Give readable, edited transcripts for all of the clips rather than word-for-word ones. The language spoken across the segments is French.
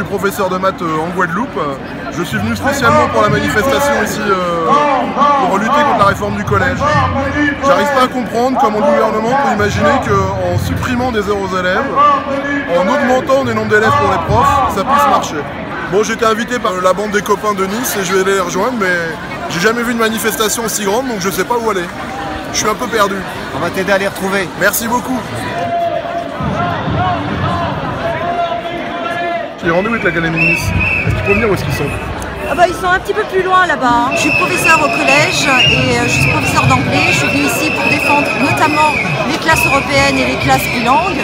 suis professeur de maths en Guadeloupe. Je suis venu spécialement pour la manifestation ici pour lutter contre la réforme du collège. J'arrive pas à comprendre comment le gouvernement peut imaginer qu'en supprimant des heures aux élèves, en augmentant le nombre d'élèves pour les profs, ça puisse marcher. Bon, j'ai été invité par la bande des copains de Nice et je vais aller les rejoindre, mais j'ai jamais vu une manifestation aussi grande, donc je sais pas où aller. Je suis un peu perdu. On va t'aider à les retrouver. Merci beaucoup. J'ai rendez-vous avec l'Académie de Nice. Est-ce qu'ils peuvent venir où est-ce qu'ils sont? Ils sont un petit peu plus loin là-bas. Je suis professeur au collège et je suis professeur d'anglais. Je suis venue ici pour défendre notamment les classes européennes et les classes bilingues.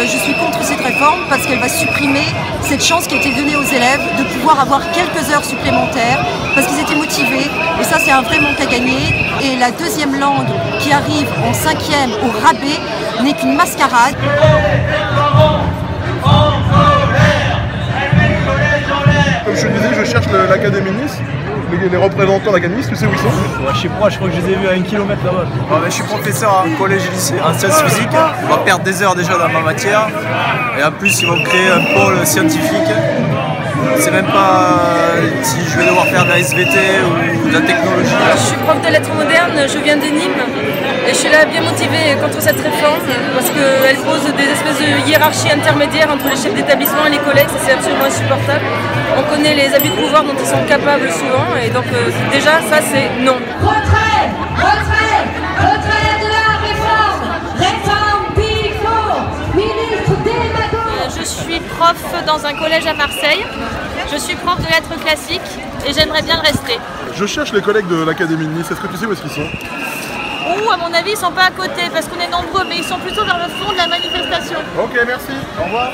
Je suis contre cette réforme parce qu'elle va supprimer cette chance qui a été donnée aux élèves de pouvoir avoir quelques heures supplémentaires parce qu'ils étaient motivés et ça c'est un vrai manque à gagner. Et la deuxième langue qui arrive en 5e au rabais n'est qu'une mascarade. Comme je te disais, je cherche l'Académie de Nice. Les représentants de l'Académie de Nice, tu sais où ils sont? Je sais pas, je crois que je les ai vus à 1 kilomètre là-bas. Je suis professeur en collège et lycée en sciences physiques. On va perdre des heures déjà dans ma matière. Et en plus, ils vont créer un pôle scientifique. Je ne sais même pas si je vais devoir faire de la SVT ou de la technologie. Je suis prof de lettres modernes, je viens de Nîmes. Et je suis là bien motivée contre cette réforme parce qu'elle pose des espèces de hiérarchies intermédiaires entre les chefs d'établissement et les collègues, ça c'est absolument insupportable. On connaît les abus de pouvoir dont ils sont capables souvent et donc déjà ça c'est non. Retrait de la réforme, réforme Picot, ministre démagogue. Je suis prof dans un collège à Marseille, je suis prof de lettres classiques et j'aimerais bien le rester. Je cherche les collègues de l'Académie de Nice, est-ce que tu sais où est-ce qu'ils sont? Ou à mon avis ils sont pas à côté parce qu'on est nombreux mais ils sont plutôt vers le fond de la manifestation. Ok, merci, au revoir.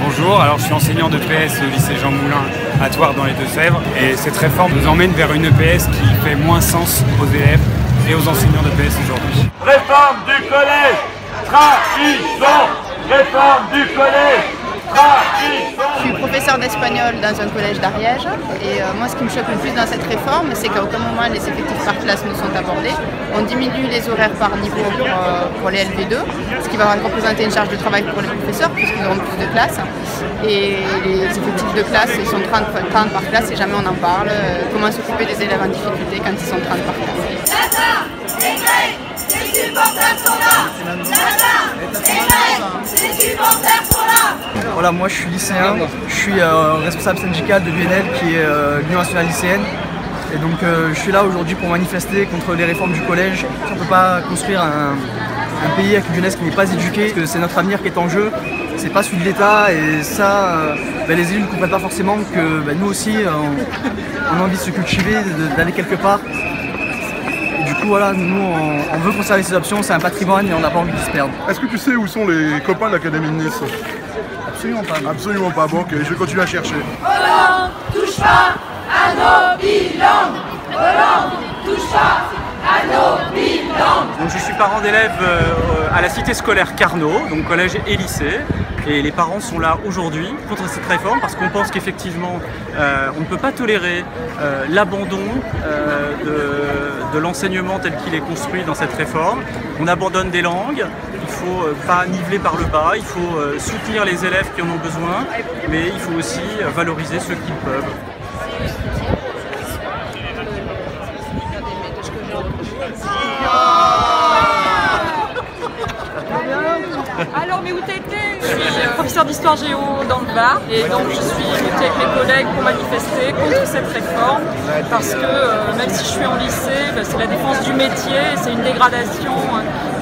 Bonjour, alors je suis enseignant de PS au lycée Jean Moulin à Thouars dans les Deux-Sèvres et cette réforme nous emmène vers une EPS qui fait moins sens aux élèves et aux enseignants de PS aujourd'hui. Réforme du collège, trahison! Réforme du collège, trahison! Je suis professeur d'espagnol dans un collège d'Ariège et moi ce qui me choque le plus dans cette réforme c'est qu'à aucun moment les effectifs par classe ne sont abordés. On diminue les horaires par niveau pour les LV2, ce qui va représenter une charge de travail pour les professeurs puisqu'ils auront plus de classes. Et les effectifs de classe ils sont 30 par classe et jamais on en parle. Comment s'occuper des élèves en difficulté quand ils sont 30 par classe. Les supporters sont là. Les supporters sont là. Voilà, moi je suis lycéen, je suis responsable syndical de l'UNL qui est l'Union nationale lycéenne. Et donc je suis là aujourd'hui pour manifester contre les réformes du collège. On ne peut pas construire un pays avec une jeunesse qui n'est pas éduquée, parce que c'est notre avenir qui est en jeu, c'est pas celui de l'État et ça, les élus ne comprennent pas forcément que nous aussi on a envie de se cultiver, d'aller quelque part. Et du coup voilà, nous on veut conserver ces options, c'est un patrimoine et on n'a pas envie de se perdre. Est-ce que tu sais où sont les copains de l'Académie de Nice? Absolument pas. Absolument pas, bon ok, je vais continuer à chercher. Hollande, touche pas à nos bilangues. Hollande, touche pas à nos bilangues. Donc, je suis parent d'élèves à la cité scolaire Carnot, donc collège et lycée. Et les parents sont là aujourd'hui contre cette réforme parce qu'on pense qu'effectivement on ne peut pas tolérer l'abandon de l'enseignement tel qu'il est construit dans cette réforme. On abandonne des langues, il ne faut pas niveler par le bas, il faut soutenir les élèves qui en ont besoin, mais il faut aussi valoriser ceux qui le peuvent. Alors, mais où t'étais? Je suis professeur d'histoire géo dans le Var et donc je suis venue avec mes collègues pour manifester contre cette réforme parce que même si je suis en lycée, c'est la défense du métier, c'est une dégradation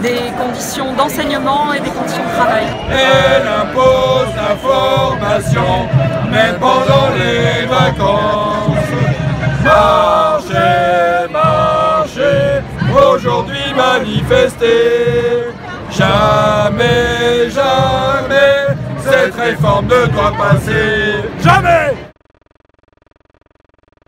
des conditions d'enseignement et des conditions de travail. Elle impose la formation, même pendant les vacances. Marchez, marchez, aujourd'hui manifestez. Jamais, jamais, cette réforme ne doit passer. Jamais!